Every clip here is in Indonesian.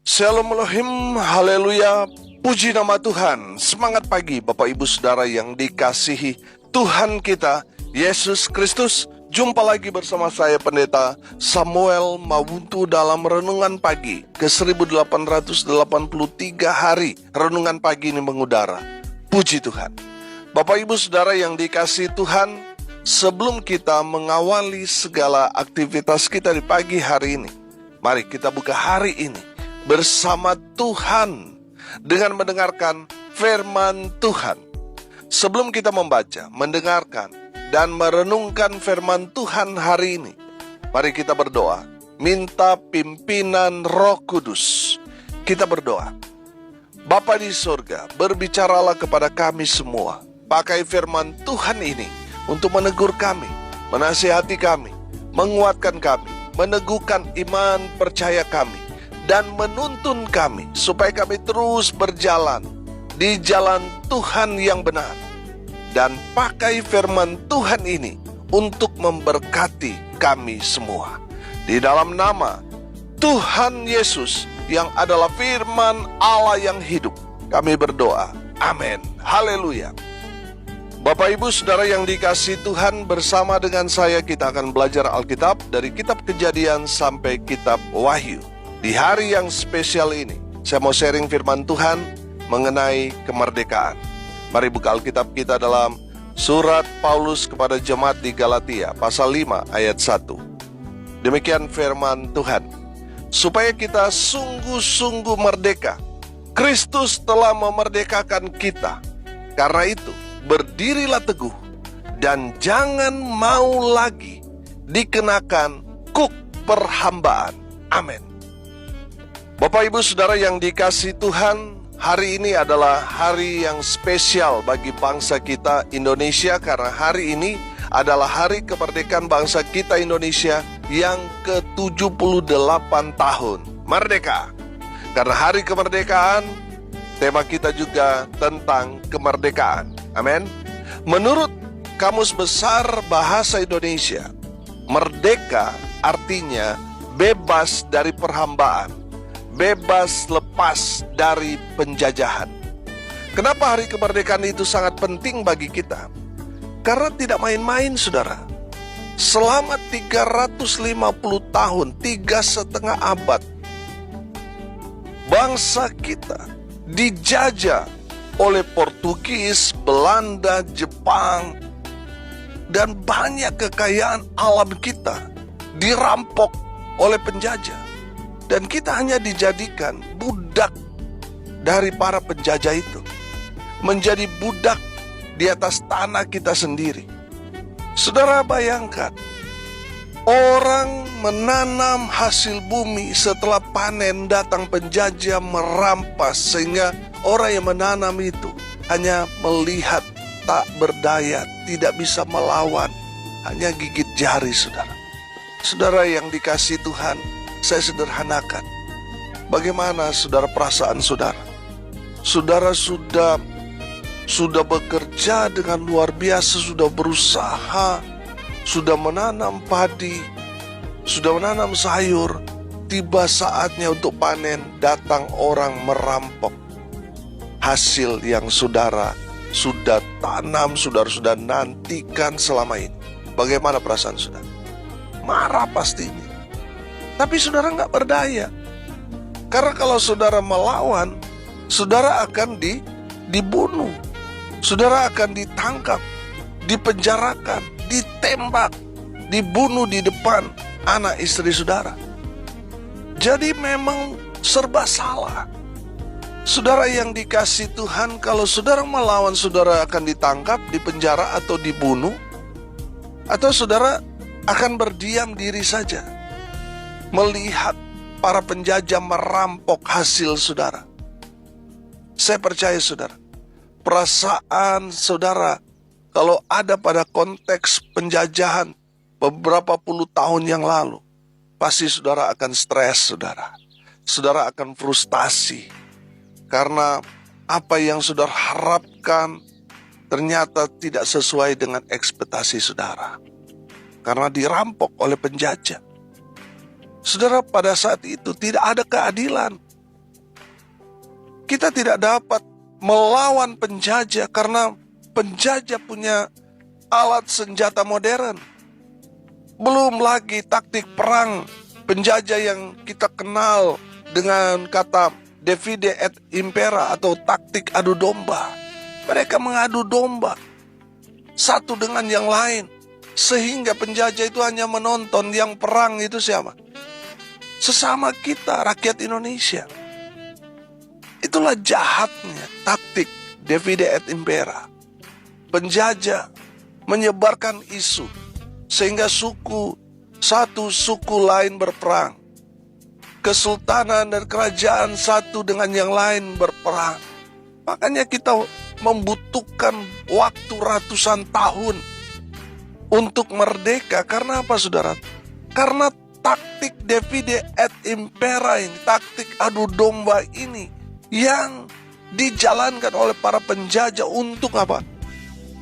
Shalom Elohim, haleluya, puji nama Tuhan. Semangat pagi Bapak Ibu Saudara yang dikasihi Tuhan kita, Yesus Kristus. Jumpa lagi bersama saya Pendeta Samuel Mawuntu dalam Renungan Pagi ke 1883 hari. Renungan pagi ini mengudara. Puji Tuhan. Bapak Ibu Saudara yang dikasihi Tuhan, sebelum kita mengawali segala aktivitas kita di pagi hari ini, mari kita buka hari ini bersama Tuhan dengan mendengarkan firman Tuhan. Sebelum kita membaca, mendengarkan, dan merenungkan firman Tuhan hari ini, mari kita berdoa, minta pimpinan Roh Kudus. Kita berdoa. Bapa di surga, berbicaralah kepada kami semua. Pakai firman Tuhan ini untuk menegur kami, menasihati kami, menguatkan kami, meneguhkan iman percaya kami, dan menuntun kami supaya kami terus berjalan di jalan Tuhan yang benar. Dan pakai firman Tuhan ini untuk memberkati kami semua. Di dalam nama Tuhan Yesus yang adalah firman Allah yang hidup, kami berdoa. Amin. Haleluya. Bapak Ibu Saudara yang dikasihi Tuhan, bersama dengan saya kita akan belajar Alkitab dari kitab Kejadian sampai kitab Wahyu. Di hari yang spesial ini, saya mau sharing firman Tuhan mengenai kemerdekaan. Mari buka Alkitab kita dalam surat Paulus kepada jemaat di Galatia, pasal 5 ayat 1. Demikian firman Tuhan. Supaya kita sungguh-sungguh merdeka, Kristus telah memerdekakan kita. Karena itu, berdirilah teguh dan jangan mau lagi dikenakan kuk perhambaan. Amin. Bapak Ibu Saudara yang dikasihi Tuhan, hari ini adalah hari yang spesial bagi bangsa kita Indonesia, karena hari ini adalah hari kemerdekaan bangsa kita Indonesia yang ke-78 tahun merdeka. Karena hari kemerdekaan, tema kita juga tentang kemerdekaan. Amin. Menurut Kamus Besar Bahasa Indonesia, merdeka artinya bebas dari perhambaan, bebas lepas dari penjajahan. Kenapa hari kemerdekaan itu sangat penting bagi kita? Karena tidak main-main, saudara. Selama 350 tahun, 3,5 abad, bangsa kita dijajah oleh Portugis, Belanda, Jepang, dan banyak kekayaan alam kita dirampok oleh penjajah. Dan kita hanya dijadikan budak dari para penjajah itu. Menjadi budak di atas tanah kita sendiri. Saudara bayangkan, orang menanam hasil bumi, setelah panen datang penjajah merampas, sehingga orang yang menanam itu hanya melihat, tak berdaya, tidak bisa melawan, hanya gigit jari, saudara. Saudara yang dikasihi Tuhan, saya sederhanakan. Bagaimana saudara perasaan saudara? Saudara sudah bekerja dengan luar biasa, sudah berusaha, sudah menanam padi, sudah menanam sayur. Tiba saatnya untuk panen, datang orang merampok hasil yang saudara sudah tanam, saudara sudah nantikan selama ini. Bagaimana perasaan saudara? Marah pastinya. Tapi saudara nggak berdaya. Karena kalau saudara melawan, saudara akan dibunuh. Saudara akan ditangkap, dipenjarakan, ditembak, dibunuh di depan anak istri saudara. Jadi memang serba salah. Saudara yang dikasihi Tuhan, kalau saudara melawan, saudara akan ditangkap, dipenjara atau dibunuh. Atau saudara akan berdiam diri saja, melihat para penjajah merampok hasil saudara. Saya percaya saudara, perasaan saudara kalau ada pada konteks penjajahan beberapa puluh tahun yang lalu, pasti saudara akan stres saudara. Saudara akan frustasi, karena apa yang saudara harapkan ternyata tidak sesuai dengan ekspektasi saudara. Karena dirampok oleh penjajah. Saudara, pada saat itu tidak ada keadilan. Kita tidak dapat melawan penjajah karena penjajah punya alat senjata modern. Belum lagi taktik perang penjajah yang kita kenal dengan kata divide et impera atau taktik adu domba. Mereka mengadu domba satu dengan yang lain, sehingga penjajah itu hanya menonton. Yang perang itu siapa? Sesama kita, rakyat Indonesia. Itulah jahatnya taktik divide et impera. Penjajah menyebarkan isu sehingga satu suku lain berperang. Kesultanan dan kerajaan satu dengan yang lain berperang. Makanya kita membutuhkan waktu ratusan tahun untuk merdeka. Karena apa, saudara? Karena taktik divide et impera ini, taktik adu domba ini yang dijalankan oleh para penjajah untuk apa?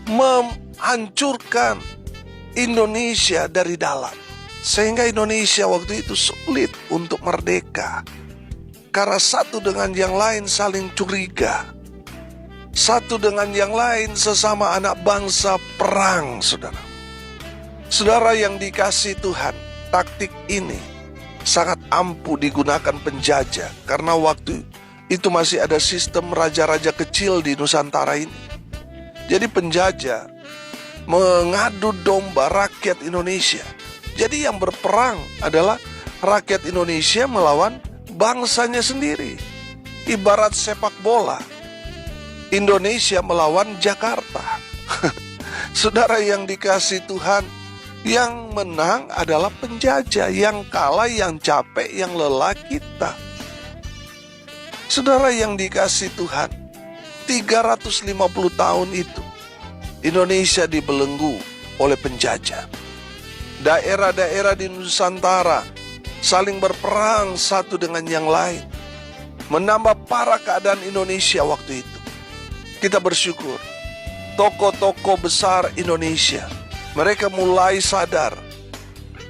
Menghancurkan Indonesia dari dalam. Sehingga Indonesia waktu itu sulit untuk merdeka. Karena satu dengan yang lain saling curiga. Satu dengan yang lain sesama anak bangsa perang, saudara. Saudara yang dikasihi Tuhan, taktik ini sangat ampuh digunakan penjajah. Karena waktu itu masih ada sistem raja-raja kecil di Nusantara ini. Jadi penjajah mengadu domba rakyat Indonesia. Jadi yang berperang adalah rakyat Indonesia melawan bangsanya sendiri. Ibarat sepak bola, Indonesia melawan Jakarta. Saudara yang dikasihi Tuhan, yang menang adalah penjajah, yang kalah, yang capek, yang lelah kita. Saudara yang dikasihi Tuhan, 350 tahun itu Indonesia dibelenggu oleh penjajah. Daerah-daerah di Nusantara saling berperang satu dengan yang lain, menambah parah keadaan Indonesia waktu itu. Kita bersyukur, tokoh-tokoh besar Indonesia, mereka mulai sadar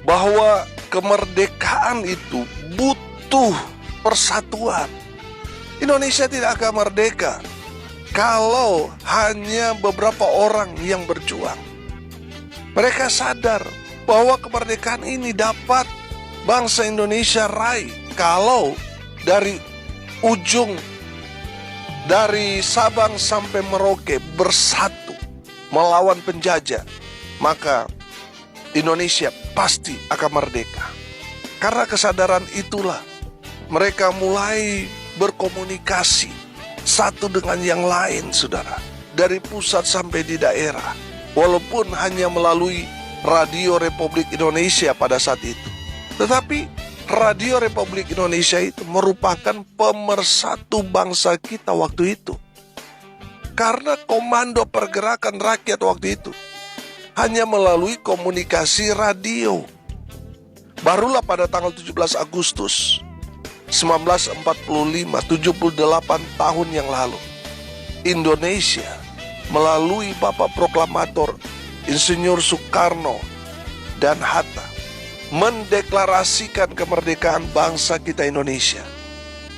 bahwa kemerdekaan itu butuh persatuan. Indonesia tidak akan merdeka kalau hanya beberapa orang yang berjuang. Mereka sadar bahwa kemerdekaan ini dapat bangsa Indonesia raih kalau dari ujung, dari Sabang sampai Merauke bersatu melawan penjajah, maka Indonesia pasti akan merdeka. Karena kesadaran itulah mereka mulai berkomunikasi satu dengan yang lain, saudara, dari pusat sampai di daerah, walaupun hanya melalui Radio Republik Indonesia pada saat itu. Tetapi Radio Republik Indonesia itu merupakan pemersatu bangsa kita waktu itu. Karena Komando Pergerakan Rakyat waktu itu hanya melalui komunikasi radio. Barulah pada tanggal 17 Agustus 1945, 78 tahun yang lalu, Indonesia melalui Bapak Proklamator Insinyur Soekarno dan Hatta mendeklarasikan kemerdekaan bangsa kita Indonesia.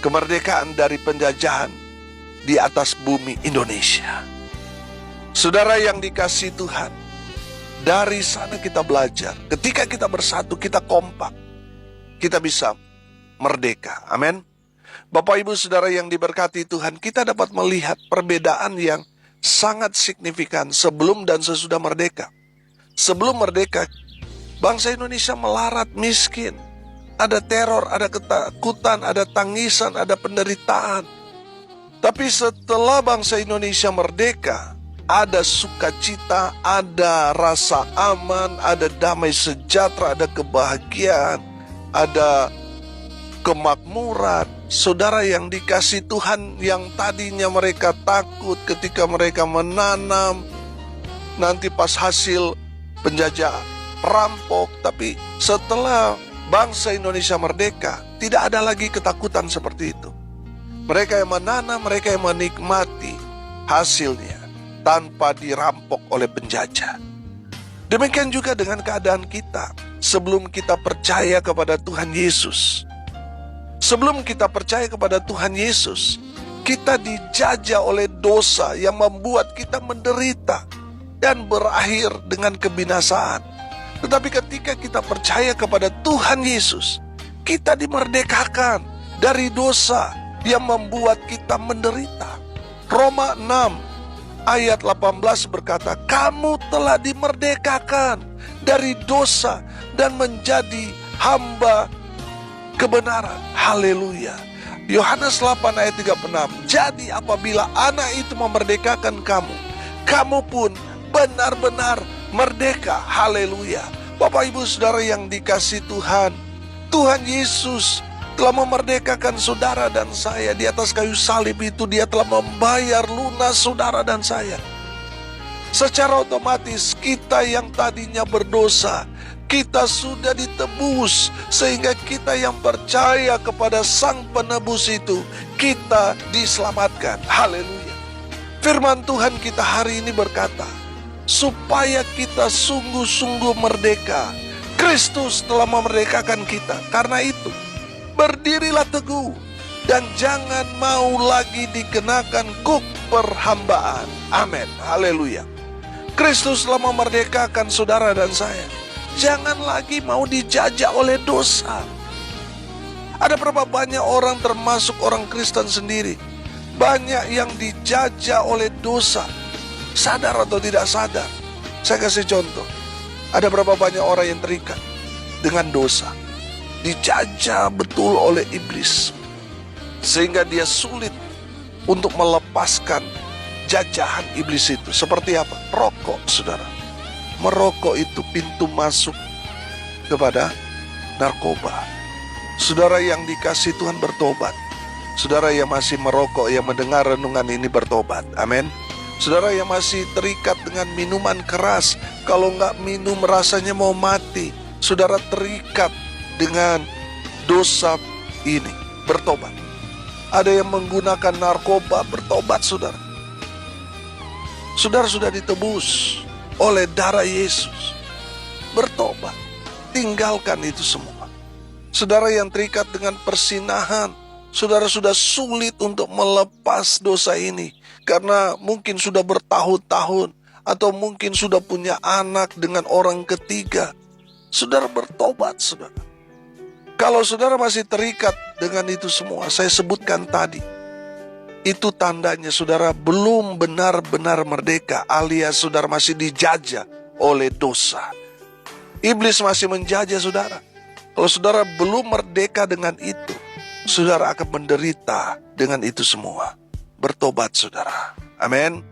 Kemerdekaan dari penjajahan di atas bumi Indonesia. Saudara yang dikasihi Tuhan, dari sana kita belajar. Ketika kita bersatu, kita kompak, kita bisa merdeka. Amin. Bapak Ibu Saudara yang diberkati Tuhan, kita dapat melihat perbedaan yang sangat signifikan sebelum dan sesudah merdeka. Sebelum merdeka, bangsa Indonesia melarat, miskin. Ada teror, ada ketakutan, ada tangisan, ada penderitaan. Tapi setelah bangsa Indonesia merdeka, ada sukacita, ada rasa aman, ada damai sejahtera, ada kebahagiaan, ada kemakmuran. Saudara yang dikasihi Tuhan, yang tadinya mereka takut ketika mereka menanam, nanti pas hasil penjajah perampok. Tapi setelah bangsa Indonesia merdeka, tidak ada lagi ketakutan seperti itu. Mereka yang menanam, mereka yang menikmati hasilnya tanpa dirampok oleh penjajah. Demikian juga dengan keadaan kita sebelum kita percaya kepada Tuhan Yesus. Sebelum kita percaya kepada Tuhan Yesus, Kita dijajah oleh dosa yang membuat kita menderita dan berakhir dengan kebinasaan. Tetapi ketika kita percaya kepada Tuhan Yesus, kita dimerdekakan dari dosa yang membuat kita menderita. Roma 6 ayat 18 berkata, kamu telah dimerdekakan dari dosa dan menjadi hamba kebenaran. Haleluya. Yohanes 8 ayat 36, jadi apabila anak itu memerdekakan kamu, kamu pun benar-benar merdeka. Haleluya. Bapak ibu saudara yang dikasihi Tuhan, Tuhan Yesus telah memerdekakan saudara dan saya. Di atas kayu salib itu dia telah membayar lunas saudara dan saya. Secara otomatis kita yang tadinya berdosa, kita sudah ditebus, sehingga kita yang percaya kepada Sang Penebus itu, kita diselamatkan. Haleluya. Firman Tuhan kita hari ini berkata, supaya kita sungguh-sungguh merdeka. Kristus telah memerdekakan kita. Karena itu, berdirilah teguh dan jangan mau lagi dikenakan kuk perhambaan. Amin. Haleluya. Kristus telah memerdekakan saudara dan saya. Jangan lagi mau dijajah oleh dosa. Ada berapa banyak orang, termasuk orang Kristen sendiri, banyak yang dijajah oleh dosa, sadar atau tidak sadar. Saya kasih contoh. Ada berapa banyak orang yang terikat dengan dosa, dijajah betul oleh iblis, sehingga dia sulit untuk melepaskan jajahan iblis itu. Seperti apa? Rokok, saudara. Merokok itu pintu masuk kepada narkoba. Saudara yang dikasihi Tuhan, bertobat. Saudara yang masih merokok, yang mendengar renungan ini, bertobat. Amin. Saudara yang masih terikat dengan minuman keras, kalau nggak minum rasanya mau mati. Saudara terikat dengan dosa ini, bertobat. Ada yang menggunakan narkoba, bertobat saudara. Saudara sudah ditebus oleh darah Yesus, bertobat, tinggalkan itu semua. Saudara yang terikat dengan persinahan, saudara sudah sulit untuk melepas dosa ini, karena mungkin sudah bertahun-tahun, atau mungkin sudah punya anak dengan orang ketiga. Saudara bertobat, saudara. Kalau saudara masih terikat dengan itu semua, saya sebutkan tadi, itu tandanya saudara belum benar-benar merdeka, alias saudara masih dijajah oleh dosa. Iblis masih menjajah saudara. Kalau saudara belum merdeka dengan itu, saudara akan menderita dengan itu semua. Bertobat saudara. Amin.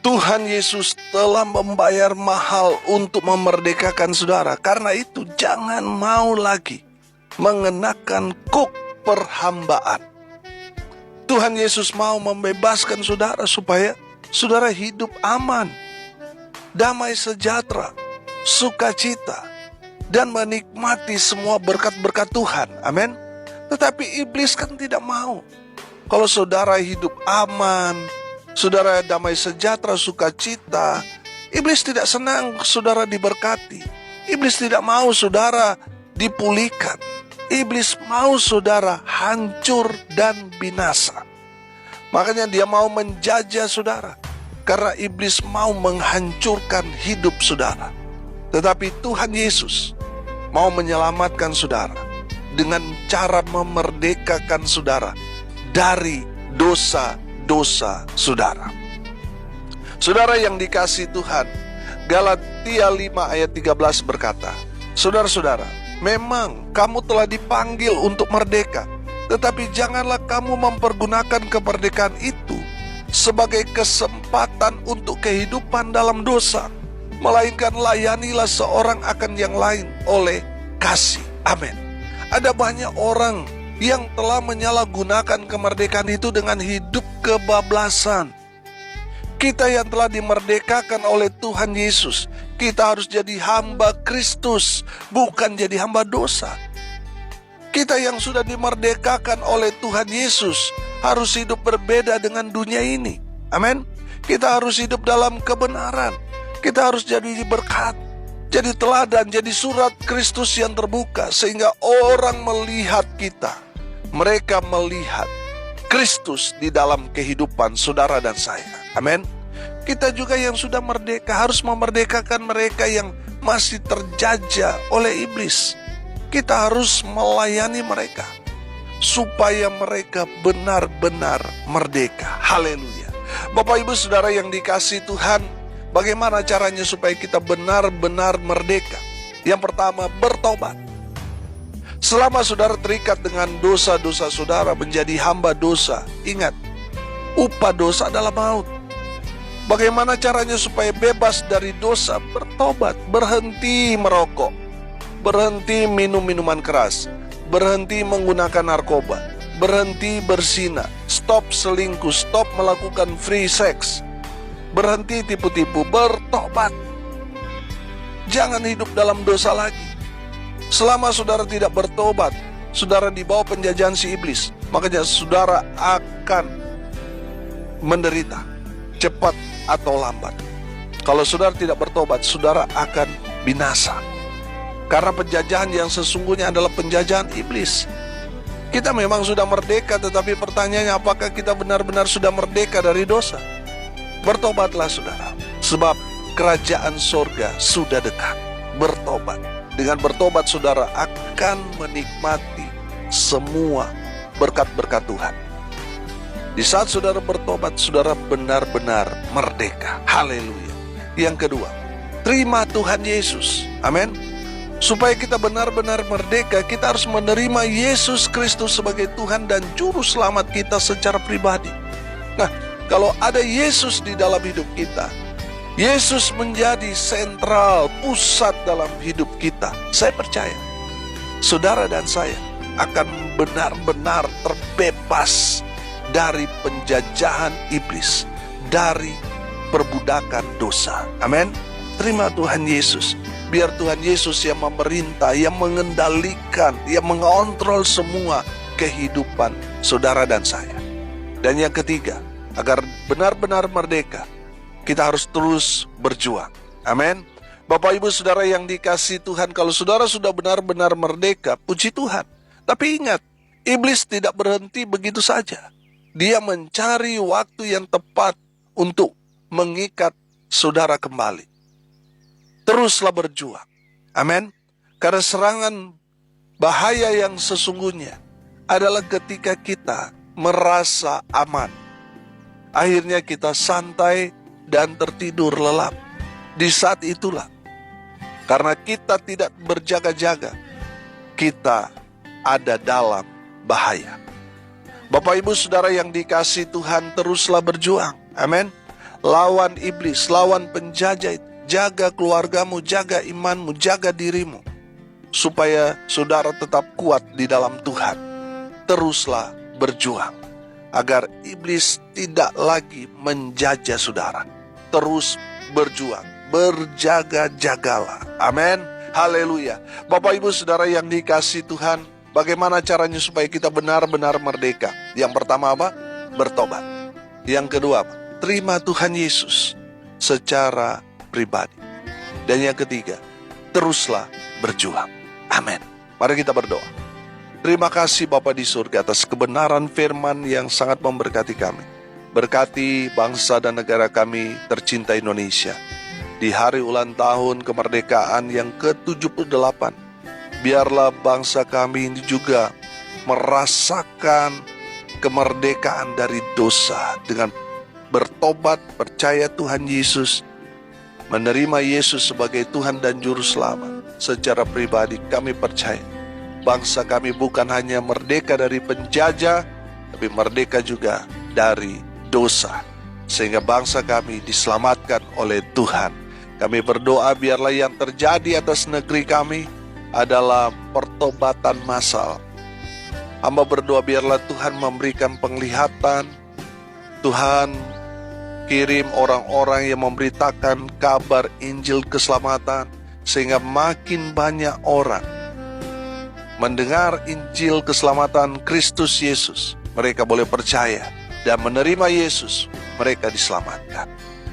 Tuhan Yesus telah membayar mahal untuk memerdekakan saudara. Karena itu jangan mau lagi mengenakan kuk perhambaan. Tuhan Yesus mau membebaskan saudara supaya saudara hidup aman, damai sejahtera, sukacita, dan menikmati semua berkat-berkat Tuhan. Amin. Tetapi iblis kan tidak mau. Kalau saudara hidup aman, saudara damai sejahtera, sukacita, iblis tidak senang saudara diberkati. Iblis tidak mau saudara dipulihkan. Iblis mau saudara hancur dan binasa. Makanya dia mau menjajah saudara, karena iblis mau menghancurkan hidup saudara. Tetapi Tuhan Yesus mau menyelamatkan saudara dengan cara memerdekakan saudara dari dosa-dosa saudara. Saudara yang dikasihi Tuhan, Galatia 5 ayat 13 berkata, saudara-saudara, memang kamu telah dipanggil untuk merdeka, tetapi janganlah kamu mempergunakan kemerdekaan itu sebagai kesempatan untuk kehidupan dalam dosa, melainkan layanilah seorang akan yang lain oleh kasih. Amin. Ada banyak orang yang telah menyalahgunakan kemerdekaan itu dengan hidup kebablasan. Kita yang telah dimerdekakan oleh Tuhan Yesus, kita harus jadi hamba Kristus, bukan jadi hamba dosa. Kita yang sudah dimerdekakan oleh Tuhan Yesus harus hidup berbeda dengan dunia ini. Amin. Kita harus hidup dalam kebenaran. Kita harus jadi berkat, jadi teladan, jadi surat Kristus yang terbuka, sehingga orang melihat kita. Mereka melihat Kristus di dalam kehidupan saudara dan saya. Amin. Kita juga yang sudah merdeka harus memerdekakan mereka yang masih terjajah oleh iblis. Kita harus melayani mereka supaya mereka benar-benar merdeka. Haleluya. Bapak Ibu Saudara yang dikasihi Tuhan, bagaimana caranya supaya kita benar-benar merdeka? Yang pertama, bertobat. Selama saudara terikat dengan dosa-dosa saudara, menjadi hamba dosa, ingat, upah dosa adalah maut. Bagaimana caranya supaya bebas dari dosa? Bertobat, berhenti merokok, berhenti minum minuman keras, berhenti menggunakan narkoba, berhenti berzina, stop selingkuh, stop melakukan free sex, berhenti tipu-tipu, bertobat. Jangan hidup dalam dosa lagi. Selama saudara tidak bertobat, saudara di bawah penjajahan si iblis, makanya saudara akan menderita, cepat atau lambat. Kalau saudara tidak bertobat, saudara akan binasa. Karena penjajahan yang sesungguhnya adalah penjajahan iblis. Kita memang sudah merdeka, tetapi pertanyaannya, apakah kita benar-benar sudah merdeka dari dosa? Bertobatlah saudara, sebab kerajaan sorga sudah dekat. Bertobat. Dengan bertobat saudara akan menikmati semua berkat-berkat Tuhan. Di saat saudara bertobat, saudara benar-benar merdeka. Haleluya. Yang kedua, terima Tuhan Yesus. Amin. Supaya kita benar-benar merdeka, kita harus menerima Yesus Kristus sebagai Tuhan dan Juru Selamat kita secara pribadi. Nah, kalau ada Yesus di dalam hidup kita, Yesus menjadi sentral, pusat dalam hidup kita. Saya percaya, saudara dan saya akan benar-benar terbebas dari penjajahan iblis, dari perbudakan dosa. Amin. Terima Tuhan Yesus. Biar Tuhan Yesus yang memerintah, yang mengendalikan, yang mengontrol semua kehidupan saudara dan saya. Dan yang ketiga, agar benar-benar merdeka, kita harus terus berjuang. Amin. Bapak Ibu Saudara yang dikasihi Tuhan, kalau saudara sudah benar-benar merdeka, puji Tuhan. Tapi ingat, iblis tidak berhenti begitu saja. Dia mencari waktu yang tepat untuk mengikat saudara kembali. Teruslah berjuang. Amin. Karena serangan bahaya yang sesungguhnya adalah ketika kita merasa aman. Akhirnya kita santai dan tertidur lelap. Di saat itulah, karena kita tidak berjaga-jaga, kita ada dalam bahaya. Bapak Ibu Saudara yang dikasihi Tuhan, teruslah berjuang. Amin. Lawan iblis, lawan penjajah. Jaga keluargamu, jaga imanmu, jaga dirimu, supaya saudara tetap kuat di dalam Tuhan. Teruslah berjuang agar iblis tidak lagi menjajah saudara. Terus berjuang, berjaga-jagalah. Amin. Haleluya. Bapak Ibu Saudara yang dikasihi Tuhan, bagaimana caranya supaya kita benar-benar merdeka? Yang pertama apa? Bertobat. Yang kedua apa? Terima Tuhan Yesus secara pribadi. Dan yang ketiga, teruslah berjuang. Amin. Mari kita berdoa. Terima kasih Bapa di surga atas kebenaran firman yang sangat memberkati kami. Berkati bangsa dan negara kami tercinta Indonesia. Di hari ulang tahun kemerdekaan yang ke-78, biarlah bangsa kami ini juga merasakan kemerdekaan dari dosa dengan bertobat, percaya Tuhan Yesus, menerima Yesus sebagai Tuhan dan Juru Selamat. Secara pribadi kami percaya bangsa kami bukan hanya merdeka dari penjajah, tapi merdeka juga dari dosa, sehingga bangsa kami diselamatkan oleh Tuhan. Kami berdoa biarlah yang terjadi atas negeri kami adalah pertobatan massal. Hamba berdoa biarlah Tuhan memberikan penglihatan. Tuhan kirim orang-orang yang memberitakan kabar Injil keselamatan, sehingga makin banyak orang mendengar Injil keselamatan Kristus Yesus. Mereka boleh percaya dan menerima Yesus, mereka diselamatkan.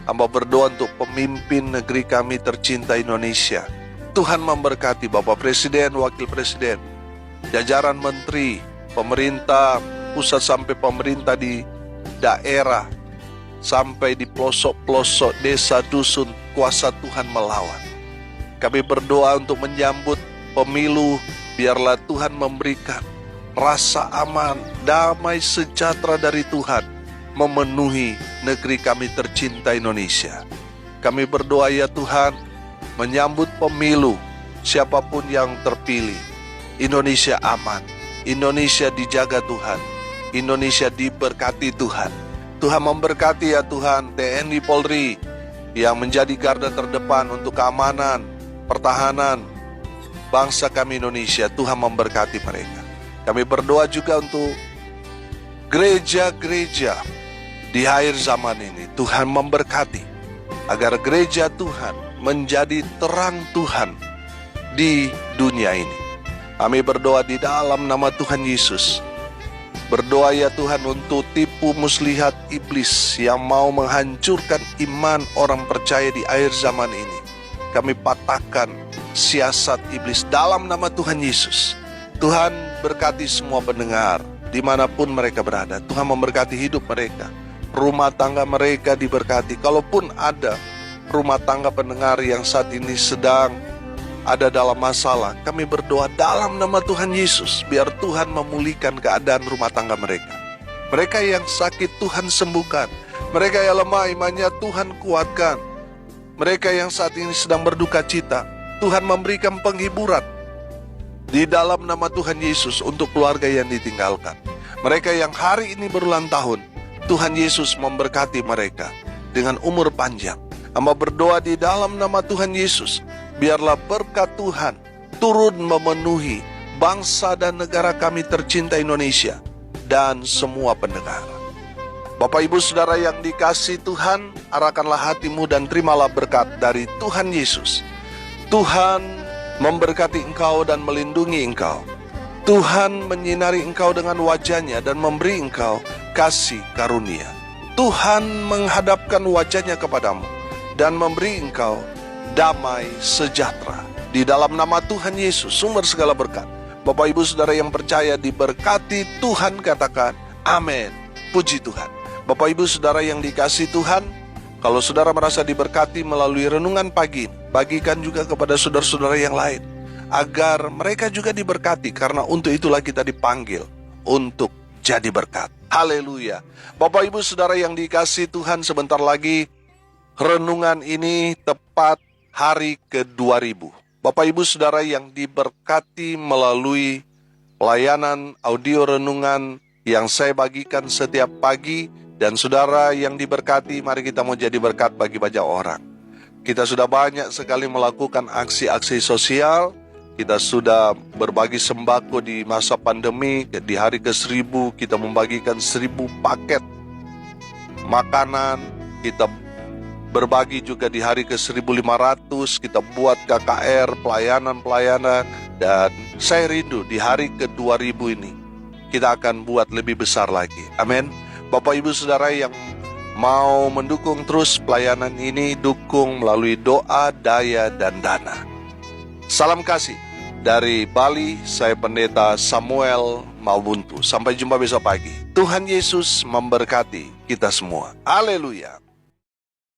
Hamba berdoa untuk pemimpin negeri kami tercinta Indonesia. Tuhan memberkati Bapak Presiden, Wakil Presiden, jajaran menteri, pemerintah pusat sampai pemerintah di daerah, sampai di pelosok-pelosok desa dusun, kuasa Tuhan melawan. Kami berdoa untuk menyambut pemilu, biarlah Tuhan memberikan rasa aman, damai sejahtera dari Tuhan memenuhi negeri kami tercinta Indonesia. Kami berdoa ya Tuhan, menyambut pemilu, siapapun yang terpilih, Indonesia aman, Indonesia dijaga Tuhan, Indonesia diberkati Tuhan. Tuhan memberkati ya Tuhan TNI Polri yang menjadi garda terdepan untuk keamanan, pertahanan bangsa kami Indonesia. Tuhan memberkati mereka. Kami berdoa juga untuk gereja-gereja di akhir zaman ini. Tuhan memberkati agar gereja Tuhan menjadi terang Tuhan di dunia ini. Kami berdoa di dalam nama Tuhan Yesus. Berdoa ya Tuhan untuk tipu muslihat iblis yang mau menghancurkan iman orang percaya di akhir zaman ini. Kami patahkan siasat iblis dalam nama Tuhan Yesus. Tuhan berkati semua pendengar dimanapun mereka berada. Tuhan memberkati hidup mereka, rumah tangga mereka diberkati. Kalaupun ada rumah tangga pendengar yang saat ini sedang ada dalam masalah, kami berdoa dalam nama Tuhan Yesus, biar Tuhan memulihkan keadaan rumah tangga mereka. Mereka yang sakit Tuhan sembuhkan, mereka yang lemah imannya Tuhan kuatkan, mereka yang saat ini sedang berduka cita, Tuhan memberikan penghiburan di dalam nama Tuhan Yesus untuk keluarga yang ditinggalkan. Mereka yang hari ini berulang tahun, Tuhan Yesus memberkati mereka dengan umur panjang. Hamba berdoa di dalam nama Tuhan Yesus, biarlah berkat Tuhan turun memenuhi bangsa dan negara kami tercinta Indonesia dan semua pendengar. Bapak Ibu Saudara yang dikasihi Tuhan, arahkanlah hatimu dan terimalah berkat dari Tuhan Yesus. Tuhan memberkati engkau dan melindungi engkau. Tuhan menyinari engkau dengan wajahnya dan memberi engkau kasih karunia. Tuhan menghadapkan wajahnya kepadamu dan memberi engkau damai sejahtera. Di dalam nama Tuhan Yesus, sumber segala berkat. Bapak Ibu Saudara yang percaya diberkati Tuhan, katakan amin. Puji Tuhan. Bapak Ibu Saudara yang dikasihi Tuhan, kalau saudara merasa diberkati melalui renungan pagi, bagikan juga kepada saudara-saudara yang lain, agar mereka juga diberkati, karena untuk itulah kita dipanggil untuk jadi berkat. Haleluya. Bapak Ibu Saudara yang dikasihi Tuhan, sebentar lagi renungan ini tepat hari ke-2000. Bapak Ibu Saudara yang diberkati melalui pelayanan audio renungan yang saya bagikan setiap pagi, dan saudara yang diberkati, mari kita mau jadi berkat bagi banyak orang. Kita sudah banyak sekali melakukan aksi-aksi sosial. Kita sudah berbagi sembako di masa pandemi. Di hari ke-1000 kita membagikan 1000 paket makanan. Kita berbagi juga di hari ke-1500, kita buat KKR, pelayanan-pelayanan. Dan saya rindu di hari ke-2000 ini kita akan buat lebih besar lagi. Amin. Bapak Ibu Saudara yang mau mendukung terus pelayanan ini, dukung melalui doa, daya, dan dana. Salam kasih dari Bali, saya Pendeta Samuel Malbuntu. Sampai jumpa besok pagi. Tuhan Yesus memberkati kita semua. Haleluya.